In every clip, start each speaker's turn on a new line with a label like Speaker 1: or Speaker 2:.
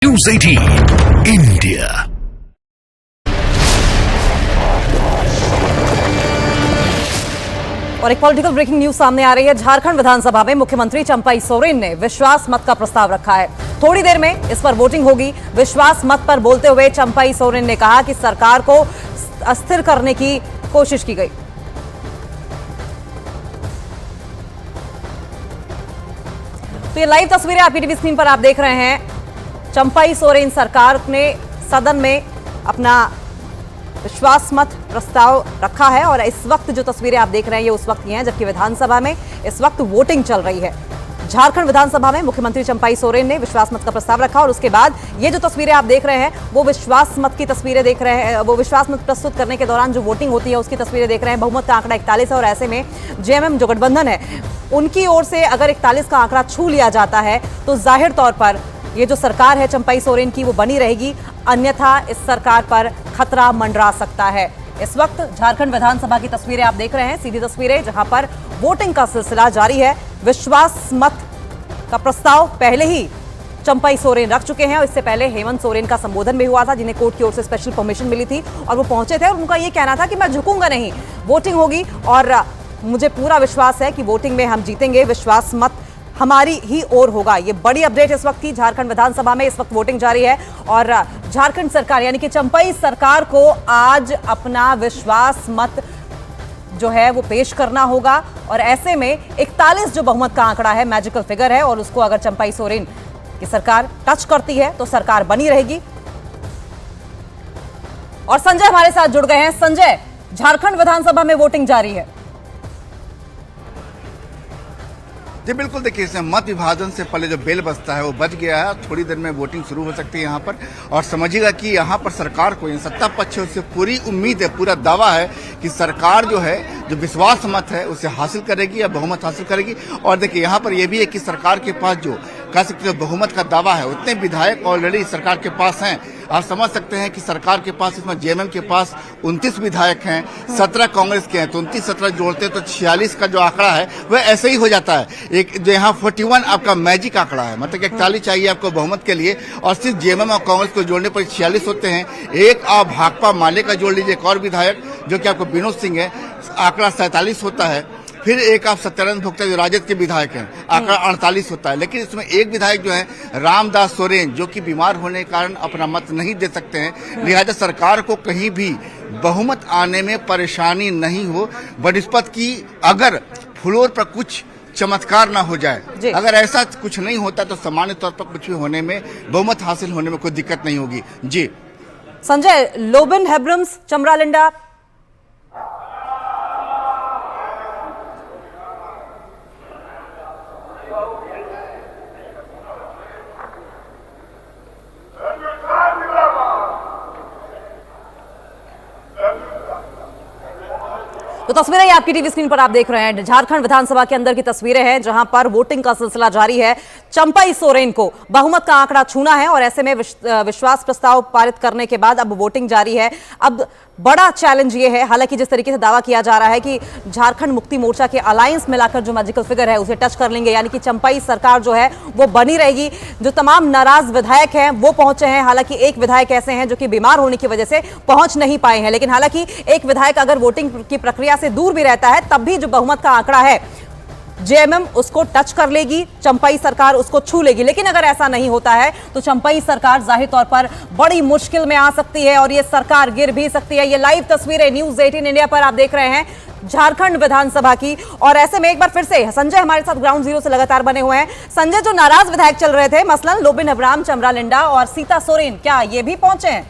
Speaker 1: News 18 India।
Speaker 2: और एक political breaking news सामने आ रही है। झारखंड विधानसभा में मुख्यमंत्री चंपाई सोरेन ने विश्वास मत का प्रस्ताव रखा है। थोड़ी देर में इस पर वोटिंग होगी। विश्वास मत पर बोलते हुए चंपाई सोरेन ने कहा कि सरकार को अस्थिर करने की कोशिश की गई। तो ये लाइव तस्वीरें आपकी टीवी स्क्रीन पर आप देख रहे हैं। चंपाई सोरेन सरकार ने सदन में अपना विश्वास मत प्रस्ताव रखा है और इस वक्त जो तस्वीरें आप देख रहे हैं ये उस वक्त की हैं जबकि विधानसभा में इस वक्त वोटिंग चल रही है। झारखंड विधानसभा में मुख्यमंत्री चंपाई सोरेन ने विश्वास मत का प्रस्ताव रखा और उसके बाद ये जो तस्वीरें आप देख रहे हैं वो विश्वास मत की तस्वीरें देख रहे हैं। वो विश्वास मत प्रस्तुत करने के दौरान जो वोटिंग होती है उसकी तस्वीरें देख रहे हैं। बहुमत का आंकड़ा 41 है और ऐसे में जेएमएम जो गठबंधन है उनकी ओर से अगर 41 का आंकड़ा छू लिया जाता है तो जाहिर तौर पर ये जो सरकार है चंपाई सोरेन की वो बनी रहेगी, अन्यथा इस सरकार पर खतरा मंडरा सकता है। इस वक्त झारखंड विधानसभा की तस्वीरें आप देख रहे हैं, सीधी तस्वीरें जहां पर वोटिंग का सिलसिला जारी है। विश्वास मत का प्रस्ताव पहले ही चंपाई सोरेन रख चुके हैं और इससे पहले हेमंत सोरेन का संबोधन भी हुआ था जिन्हें कोर्ट की ओर से स्पेशल परमिशन मिली थी और वो पहुंचे थे और उनका ये कहना था कि मैं झुकूंगा नहीं, वोटिंग होगी और मुझे पूरा विश्वास है कि वोटिंग में हम जीतेंगे, विश्वास मत हमारी ही ओर होगा। ये बड़ी अपडेट इस वक्त की झारखंड विधानसभा में इस वक्त वोटिंग जारी है और झारखंड सरकार यानी कि चंपाई सरकार को आज अपना विश्वास मत जो है वो पेश करना होगा और ऐसे में 41 जो बहुमत का आंकड़ा है मैजिकल फिगर है और उसको अगर चंपाई सोरेन की सरकार टच करती है तो सरकार बनी रहेगी। और संजय हमारे साथ जुड़ गए हैं। संजय, झारखंड विधानसभा में वोटिंग जारी है।
Speaker 3: जी बिल्कुल, देखिए इसमें मत विभाजन से पहले जो बेल बजता है वो बज गया है। थोड़ी देर में वोटिंग शुरू हो सकती है यहाँ पर और समझिएगा कि यहाँ पर सरकार को सत्ता पक्ष से पूरी उम्मीद है, पूरा दावा है कि सरकार जो है जो विश्वास मत है उसे हासिल करेगी या बहुमत हासिल करेगी। और देखिए यहाँ पर यह भी है कि सरकार के पास जो कह सकते हैं बहुमत का दावा है उतने विधायक ऑलरेडी सरकार के पास हैं। आप समझ सकते हैं कि सरकार के पास इसमें जेएमएम के पास 29 विधायक हैं, 17 कांग्रेस के हैं, तो 29-17 जोड़ते तो 46 का जो आंकड़ा है वह ऐसे ही हो जाता है। एक जो यहाँ 41 आपका मैजिक आंकड़ा है, मतलब 41 चाहिए आपको बहुमत के लिए और सिर्फ जेएमएम और कांग्रेस को जोड़ने पर 46 होते हैं। एक आप भाकपा माले का जोड़ लीजिए, एक और विधायक जो कि आपको विनोद सिंह है, आंकड़ा 47 होता है। फिर एक आप सत्यानंद भोक्ता जो राजद के विधायक हैं, आंकड़ा 48 होता है। लेकिन इसमें एक विधायक जो है रामदास सोरेन जो कि बीमार होने के कारण अपना मत नहीं दे सकते हैं, लिहाजा सरकार को कहीं भी बहुमत आने में परेशानी नहीं हो बनिस्पत की अगर फ्लोर पर कुछ चमत्कार ना हो जाए। अगर ऐसा कुछ नहीं होता तो सामान्य तौर पर कुछ भी होने में, बहुमत हासिल होने में कोई दिक्कत नहीं होगी। जी
Speaker 2: संजय, लोबिन हेब्रम्स चमरालिंडा तो तस्वीरें ये आपकी टीवी स्क्रीन पर आप देख रहे हैं। झारखंड विधानसभा के अंदर की तस्वीरें हैं जहां पर वोटिंग का सिलसिला जारी है। चंपाई सोरेन को बहुमत का आंकड़ा छूना है और ऐसे में विश्वास प्रस्ताव पारित करने के बाद अब वोटिंग जारी है। अब बड़ा चैलेंज ये है, हालांकि जिस तरीके से दावा किया जा रहा है कि झारखंड मुक्ति मोर्चा के अलायंस मिलाकर जो मैजिकल फिगर है उसे टच कर लेंगे, यानी कि चंपाई सरकार जो है वो बनी रहेगी। जो तमाम नाराज विधायक हैं वो पहुंचे हैं, हालांकि एक विधायक ऐसे हैं जो कि बीमार होने की वजह से पहुंच नहीं पाए हैं। लेकिन हालांकि एक विधायक अगर वोटिंग की प्रक्रिया से दूर भी रहता है तब भी जो बहुमत का आंकड़ा है जेएमएम उसको टच कर लेगी, चंपाई सरकार उसको छू लेगी। लेकिन अगर ऐसा नहीं होता है तो चंपाई सरकार जाहिर तौर पर बड़ी मुश्किल में आ सकती है और ये सरकार गिर भी सकती है। ये लाइव तस्वीरें न्यूज 18 इंडिया पर आप देख रहे हैं झारखंड विधानसभा की। और ऐसे में एक बार फिर से संजय हमारे साथ ग्राउंड जीरो से लगातार बने हुए हैं। संजय, जो नाराज विधायक चल रहे थे मसलन लोबिन हेब्रम चमरालिंडा और सीता सोरेन, क्या ये भी पहुंचे हैं?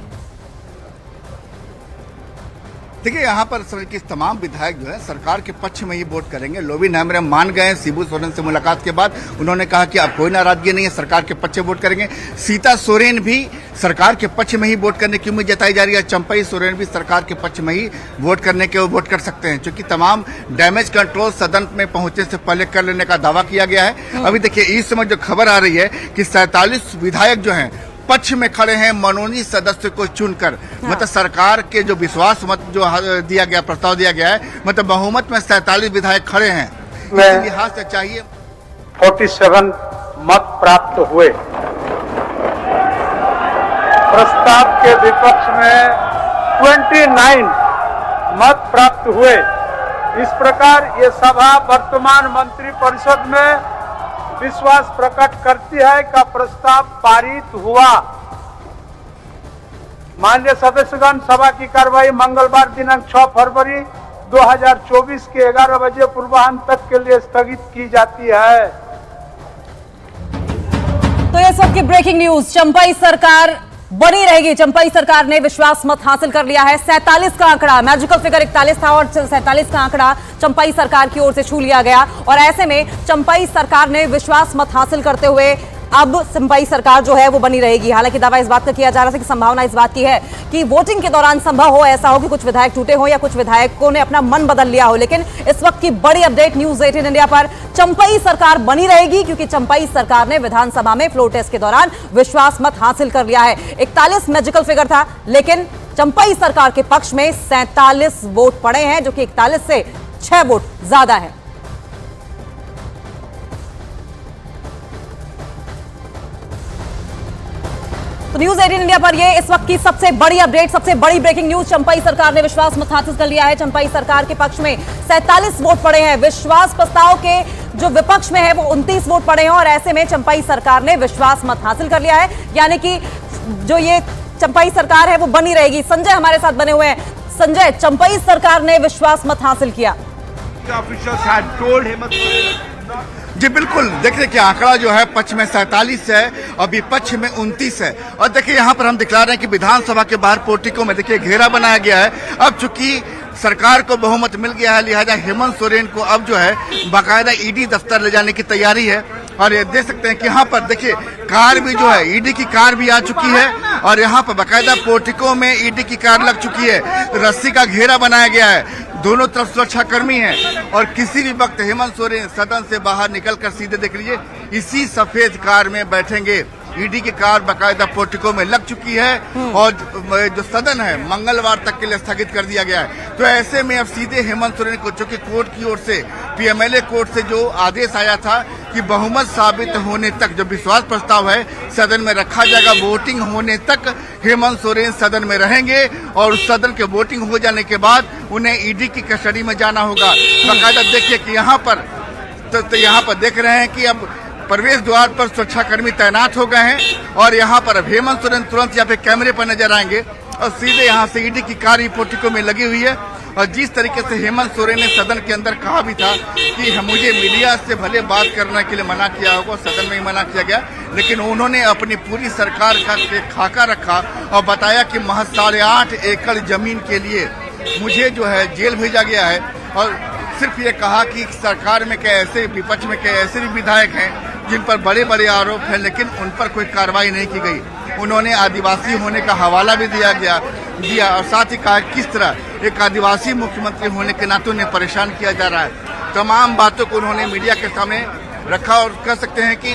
Speaker 3: देखिए यहाँ पर कि तमाम विधायक जो है सरकार के पक्ष में ही वोट करेंगे। लोबिन हेब्रम मान गए शिबू सोरेन से मुलाकात के बाद, उन्होंने कहा कि अब कोई नाराजगी नहीं है, सरकार के पक्ष में वोट करेंगे। सीता सोरेन भी सरकार के पक्ष में ही वोट करने की उम्मीद जताई जा रही है। चंपाई सोरेन भी सरकार के पक्ष में ही वोट करने के वोट कर सकते हैं, क्योंकि तमाम डैमेज कंट्रोल सदन में पहुंचने से पहले कर लेने का दावा किया गया है। अभी देखिए इस समय जो खबर आ रही है कि 47 विधायक जो हैं पक्ष में खड़े हैं मनोनीत सदस्य को चुनकर। मतलब सरकार के जो विश्वास मत जो दिया गया, प्रस्ताव दिया गया है, मतलब बहुमत में 47 विधायक खड़े हैं। इस लिहाज से चाहिए
Speaker 4: 47 मत प्राप्त हुए प्रस्ताव के विपक्ष में 29 मत प्राप्त हुए। इस प्रकार ये सभा वर्तमान मंत्रिपरिषद में विश्वास प्रकट करती है कि प्रस्ताव पारित हुआ। माननीय सदस्यगण, सभा की कार्रवाई मंगलवार दिनांक 6 फरवरी 2024 के 11 बजे पूर्वाह्न तक के लिए स्थगित की जाती है।
Speaker 2: तो ये सबकी ब्रेकिंग न्यूज, चंपाई सरकार बनी रहेगी। चंपाई सरकार ने विश्वास मत हासिल कर लिया है। 47 का आंकड़ा, मैजिकल फिगर 41 था और 47 का आंकड़ा चंपाई सरकार की ओर से छू लिया गया। और ऐसे में चंपाई सरकार ने विश्वास मत हासिल करते हुए अब चंपाई सरकार जो है वो बनी रहेगी। हालांकि दावा इस बात का किया जा रहा था कि संभावना इस बात की है कि वोटिंग के दौरान संभव हो ऐसा हो कि कुछ विधायक टूटे हो या कुछ विधायकों ने अपना मन बदल लिया हो। लेकिन इस वक्त की बड़ी अपडेट न्यूज़ 18 इंडिया पर, चंपाई सरकार बनी रहेगी क्योंकि चंपाई सरकार ने विधानसभा में फ्लोर टेस्ट के दौरान विश्वास मत हासिल कर लिया है। 41 मैजिकल फिगर था, लेकिन चंपाई सरकार के पक्ष में 47 वोट पड़े हैं, जो कि 41 से 6 वोट ज्यादा है। तो न्यूज़ 18 इंडिया पर ये इस वक्त की सबसे बड़ी अपडेट, सबसे बड़ी ब्रेकिंग न्यूज। चंपाई सरकार ने विश्वास मत हासिल कर लिया है। चंपाई सरकार के पक्ष में 47 वोट पड़े हैं। विश्वास प्रस्ताव के जो विपक्ष में है वो 29 वोट पड़े हैं और ऐसे में चंपाई सरकार ने विश्वास मत हासिल कर लिया है, यानी कि जो ये चंपाई सरकार है वो बनी रहेगी। संजय हमारे साथ बने हुए हैं। संजय, चंपाई सरकार ने विश्वास मत हासिल किया।
Speaker 3: जी बिल्कुल, देखिए कि आंकड़ा जो है पक्ष में 47 है और विपक्ष में 29 है। और देखिए यहाँ पर हम दिखला रहे हैं कि विधानसभा के बाहर पोर्टिको में देखिए घेरा बनाया गया है। अब चूंकि सरकार को बहुमत मिल गया है, लिहाजा हेमंत सोरेन को अब जो है बाकायदा ईडी दफ्तर ले जाने की तैयारी है। और ये देख सकते हैं कि यहाँ पर देखिए कार भी जो है, ईडी की कार भी आ चुकी है और यहाँ पर बाकायदा पोर्टिको में ईडी की कार लग चुकी है। रस्सी का घेरा बनाया गया है, दोनों तरफ सुरक्षा कर्मी हैं और किसी भी वक्त हेमंत सोरेन सदन से बाहर निकलकर सीधे देख लीजिए इसी सफेद कार में बैठेंगे। ईडी की कार बाकायदा पोर्टिको में लग चुकी है और जो सदन है मंगलवार तक के लिए स्थगित कर दिया गया है। तो ऐसे में अब सीधे हेमंत सोरेन को, जो कि कोर्ट की ओर से, पीएमएलए कोर्ट से जो आदेश आया था कि बहुमत साबित होने तक जो विश्वास प्रस्ताव है सदन में रखा जाएगा, वोटिंग होने तक हेमंत सोरेन सदन में रहेंगे और सदन के वोटिंग हो जाने के बाद उन्हें ईडी की कस्टडी में जाना होगा। बाकायदा देखिए कि यहाँ पर तो यहाँ पर देख रहे हैं कि अब प्रवेश द्वार पर सुरक्षाकर्मी तैनात हो गए हैं और यहाँ पर अब हेमंत सोरेन तुरंत यहाँ पे कैमरे पर नजर आएंगे और सीधे यहाँ से ईडी की कार पोर्टिको में लगी हुई है। और जिस तरीके से हेमंत सोरेन ने सदन के अंदर कहा भी था कि मुझे मीडिया से भले बात करने के लिए मना किया होगा, सदन में ही मना किया गया, लेकिन उन्होंने अपनी पूरी सरकार का खाका रखा और बताया कि महज 8.5 एकड़ जमीन के लिए मुझे जो है जेल भेजा गया है। और सिर्फ ये कहा कि सरकार में क्या ऐसे, विपक्ष में क्या ऐसे भी विधायक हैं जिन पर बड़े बड़े आरोप हैं लेकिन उन पर कोई कार्रवाई नहीं की गई। उन्होंने आदिवासी होने का हवाला भी दिया और साथ ही कहा किस तरह एक आदिवासी मुख्यमंत्री होने के नाते उन्हें परेशान किया जा रहा है। तमाम बातों को उन्होंने मीडिया के सामने रखा और कह सकते हैं कि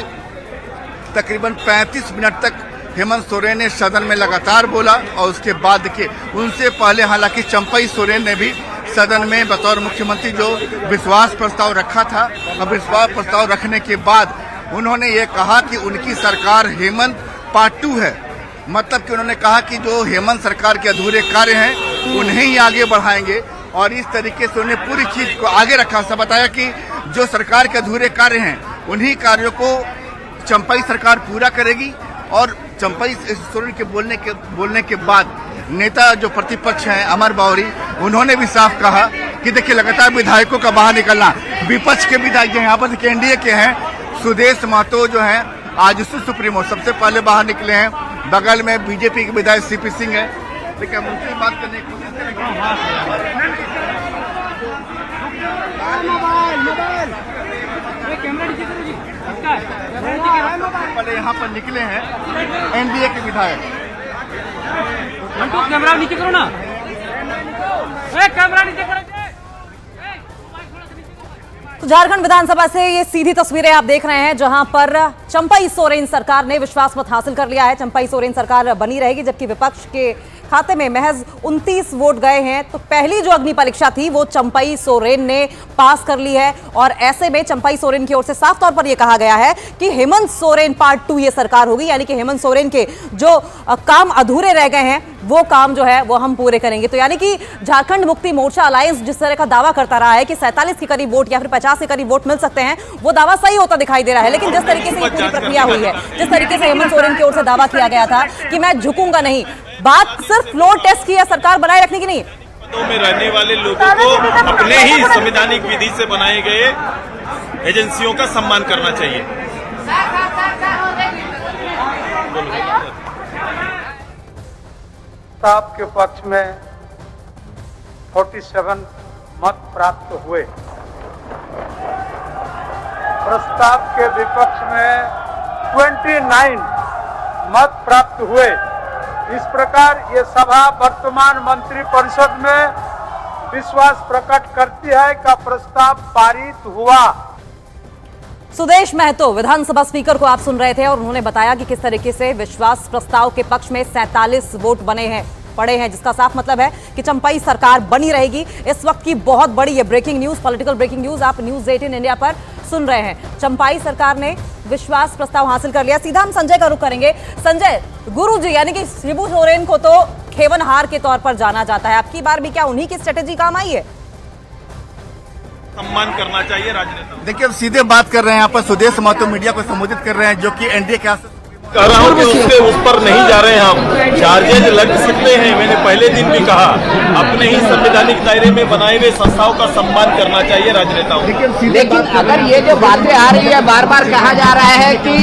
Speaker 3: तकरीबन 35 मिनट तक हेमंत सोरेन ने सदन में लगातार बोला और उसके बाद देखिए उनसे पहले हालांकि चंपाई सोरेन ने भी सदन में बतौर मुख्यमंत्री जो विश्वास प्रस्ताव रखा था और विश्वास प्रस्ताव रखने के बाद उन्होंने ये कहा कि उनकी सरकार हेमंत पार्ट 2 है। मतलब कि उन्होंने कहा कि जो हेमंत सरकार के अधूरे कार्य हैं उन्हें ही आगे बढ़ाएंगे और इस तरीके से उन्हें पूरी चीज को आगे रखा। सब बताया कि जो सरकार के अधूरे कार्य हैं उन्हीं कार्यों को चंपाई सरकार पूरा करेगी। और चंपाई सोरेन के बोलने के बाद नेता जो प्रतिपक्ष हैं अमर बावरी, उन्होंने भी साफ कहा कि देखिए लगातार विधायकों का बाहर निकलना, विपक्ष के विधायक यहाँ पर एनडीए के हैं, सुदेश महतो जो हैं आजसू सुप्रीमो सबसे पहले बाहर निकले हैं, बगल में बीजेपी के विधायक सीपी सिंह है। देखिए हम उनकी बात करने की कोशिश पहले यहाँ पर निकले हैं एनडीए के विधायक।
Speaker 5: कैमरा नीचे करो ना, कैमरा नीचे करो।
Speaker 2: तो झारखंड विधानसभा से ये सीधी तस्वीरें आप देख रहे हैं जहां पर चंपाई सोरेन सरकार ने विश्वास मत हासिल कर लिया है। चंपाई सोरेन सरकार बनी रहेगी जबकि विपक्ष के खाते में महज 29 वोट गए हैं। तो पहली जो अग्नि परीक्षा थी वो चंपई सोरेन ने पास कर ली है और ऐसे में चंपई सोरेन की ओर से साफ तौर पर यह कहा गया है कि हेमंत सोरेन पार्ट 2 ये सरकार होगी, यानी कि हेमंत सोरेन के जो काम अधूरे रह गए हैं वो काम जो है वो हम पूरे करेंगे। तो यानी कि झारखंड मुक्ति मोर्चा अलायंस जिस तरह का दावा करता रहा है कि 47 के करीब वोट या फिर 50 के करीब वोट मिल सकते हैं, वो दावा सही होता दिखाई दे रहा है। लेकिन जिस तरीके से ये पूरी प्रक्रिया हुई है, जिस तरीके से हेमंत सोरेन की ओर से दावा किया गया था कि मैं झुकूंगा नहीं, बात सिर्फ फ्लोर टेस्ट की है, सरकार बनाए रखने की नहीं।
Speaker 6: पदों में रहने वाले लोगों को अपने ही संवैधानिक विधि से बनाए गए एजेंसियों का सम्मान करना चाहिए।
Speaker 4: प्रस्ताव के पक्ष में 47 मत प्राप्त हुए। प्रस्ताव के विपक्ष में 29 मत प्राप्त हुए। इस प्रकार ये सभा वर्तमान मंत्रिपरिषद में विश्वास प्रकट करती है कि प्रस्ताव पारित हुआ।
Speaker 2: सुदेश महतो विधानसभा स्पीकर को आप सुन रहे थे और उन्होंने बताया कि किस तरीके से विश्वास प्रस्ताव के पक्ष में 47 वोट पड़े हैं, जिसका साफ मतलब है कि चंपई सरकार बनी रहेगी। इस वक्त की बहुत बड़ी ये breaking news, political breaking news आप न्यूज 18 इंडिया पर सुन रहे हैं। चंपई सरकार ने विश्वास प्रस्ताव हासिल कर लिया। सीधा हम संजय का रुख करेंगे। संजय, गुरुजी यानी कि शिबू सोरेन को तो खेवनहार के तौर पर जाना जाता है, अब की बार भी क्या उन्हीं की स्ट्रेटेजी काम आई है?
Speaker 6: सम्मान करना चाहिए राजनेता।
Speaker 3: देखिए, अब सीधे बात कर रहे हैं यहाँ पर सुदेश महतो मीडिया को संबोधित कर रहे हैं, जो कि एनडीए के
Speaker 6: कह रहा हूँ कि उससे उस पर नहीं जा रहे हैं हम। चार्जेज लग सकते हैं, मैंने पहले दिन भी कहा, अपने ही संवैधानिक दायरे में बनाए हुए संस्थाओं का सम्मान करना चाहिए राजनेताओं।
Speaker 7: लेकिन अगर ये जो बातें आ रही है, बार बार कहा जा रहा है कि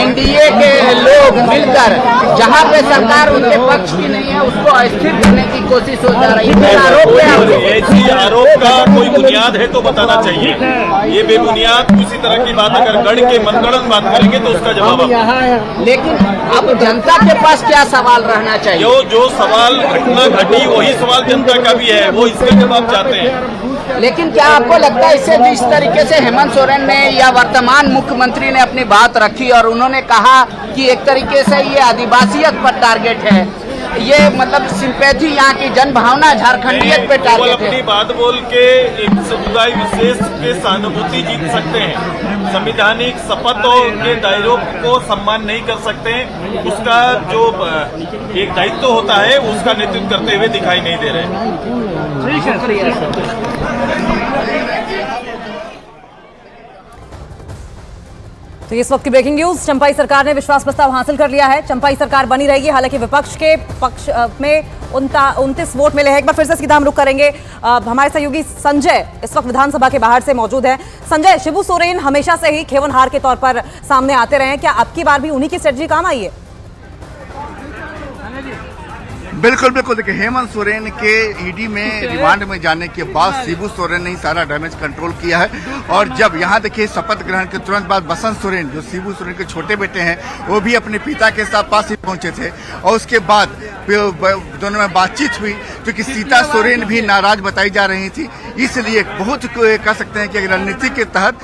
Speaker 7: एनडीए के लोग मिलकर जहाँ पे सरकार उनके पक्ष की नहीं है उसको अस्थिर करने की कोशिश हो जा रही है, आरोप है।
Speaker 6: ऐसी आरोप का कोई बुनियाद है तो बताना चाहिए। ये बेबुनियाद किसी तरह की बात अगर गढ़ के मनगढ़ंत बात करेंगे तो उसका जवाब।
Speaker 7: लेकिन अब जनता के पास क्या सवाल रहना चाहिए?
Speaker 6: जो सवाल घटना घटी वही सवाल जनता का भी है, वो इसका जवाब चाहते हैं।
Speaker 7: लेकिन क्या आपको लगता है इससे जिस तरीके से हेमंत सोरेन ने या वर्तमान मुख्यमंत्री ने अपनी बात रखी और उन्होंने कहा कि एक तरीके से ये आदिवासियत पर टारगेट है, ये मतलब सिंपैथी यहाँ की जन भावना झारखंडियत पे टारगेट है,
Speaker 6: अपनी बात बोल के एक समुदाय विशेष पे सहानुभूति जीत सकते हैं, संवैधानिक शपथों के दायरों को सम्मान नहीं कर सकते हैं, उसका जो एक दायित्व होता है उसका नेतृत्व करते हुए दिखाई नहीं दे रहे। ठीक है।
Speaker 2: तो इस वक्त की ब्रेकिंग न्यूज, चंपई सरकार ने विश्वास प्रस्ताव हासिल कर लिया है, चंपई सरकार बनी रहेगी। हालांकि विपक्ष के पक्ष में 29 वोट मिले हैं। एक बार फिर से सीधा हम रुख करेंगे, हमारे सहयोगी संजय इस वक्त विधानसभा के बाहर से मौजूद है। संजय, शिबू सोरेन हमेशा से ही खेवनहार के तौर पर सामने आते रहे हैं, क्या अब की बार भी उन्हीं की स्ट्रेटजी काम आई है?
Speaker 3: बिल्कुल बिल्कुल। देखिए, हेमंत सोरेन के ईडी में रिमांड में जाने के बाद शिबू सोरेन ने सारा डैमेज कंट्रोल किया है। और जब यहाँ देखिए शपथ ग्रहण के तुरंत बाद बसंत सोरेन, जो शिबू सोरेन के छोटे बेटे हैं, वो भी अपने पिता के साथ पास ही पहुंचे थे और उसके बाद दोनों में बातचीत हुई, क्योंकि सीता सोरेन भी नाराज बताई जा रही थी। इसलिए बहुत कह सकते हैं कि रणनीति के तहत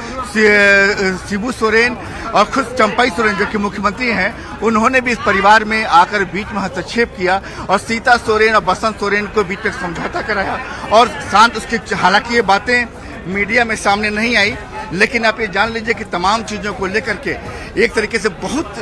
Speaker 3: शिबू सोरेन और खुद चंपई सोरेन जो कि मुख्यमंत्री हैं, उन्होंने भी इस परिवार में आकर बीच में हस्तक्षेप किया और सीता सोरेन और बसंत सोरेन को बीच में समझौता कराया और शांत उसके। हालांकि ये बातें मीडिया में सामने नहीं आई, लेकिन आप ये जान लीजिए कि तमाम चीजों को लेकर के एक तरीके से बहुत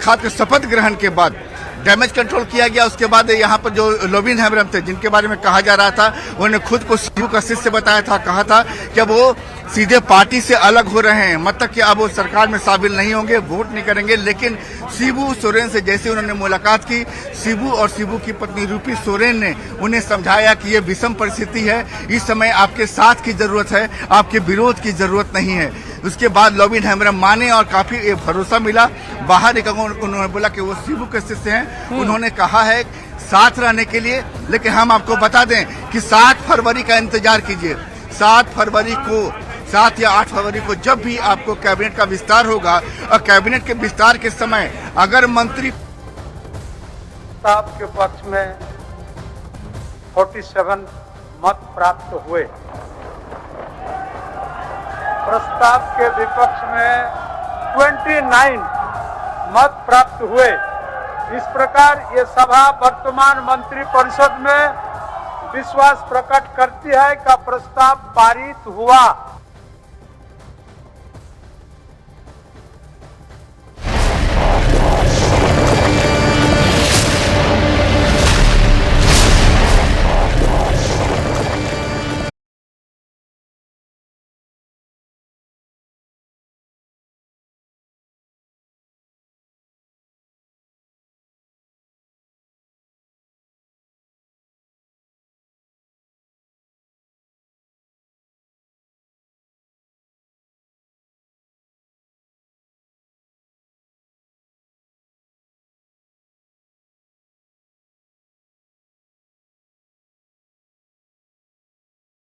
Speaker 3: खास शपथ ग्रहण के बाद डैमेज कंट्रोल किया गया। उसके बाद यहाँ पर जो लोबिन हेम्ब्रम थे, जिनके बारे में कहा जा रहा था, उन्होंने खुद को शिबू का शिष्य बताया था, कहा था कि अब वो सीधे पार्टी से अलग हो रहे हैं, मतलब कि अब वो सरकार में शामिल नहीं होंगे, वोट नहीं करेंगे। लेकिन शिबू सोरेन से जैसे उन्होंने मुलाकात की, शिबू और शिबू की पत्नी रूपी सोरेन ने उन्हें समझाया कि ये विषम परिस्थिति है, इस समय आपके साथ की जरूरत है, आपके विरोध की जरूरत नहीं है। उसके बाद लोबिन हेम्ब्रम माने और काफी भरोसा मिला। बाहर एक उन्होंने बोला कि वो शिबू के शिष्य हैं, उन्होंने कहा है साथ रहने के लिए। लेकिन हम आपको बता दें कि 7 फरवरी का इंतजार कीजिए। 7 फरवरी को 7 या 8 फरवरी को जब भी आपको कैबिनेट का विस्तार होगा और कैबिनेट के विस्तार के समय अगर मंत्री
Speaker 4: प्रस्ताव के पक्ष में 47 मत प्राप्त हुए। प्रस्ताव के विपक्ष में 29 मत प्राप्त हुए। इस प्रकार ये सभा वर्तमान मंत्रिपरिषद में विश्वास प्रकट करती है का प्रस्ताव पारित हुआ।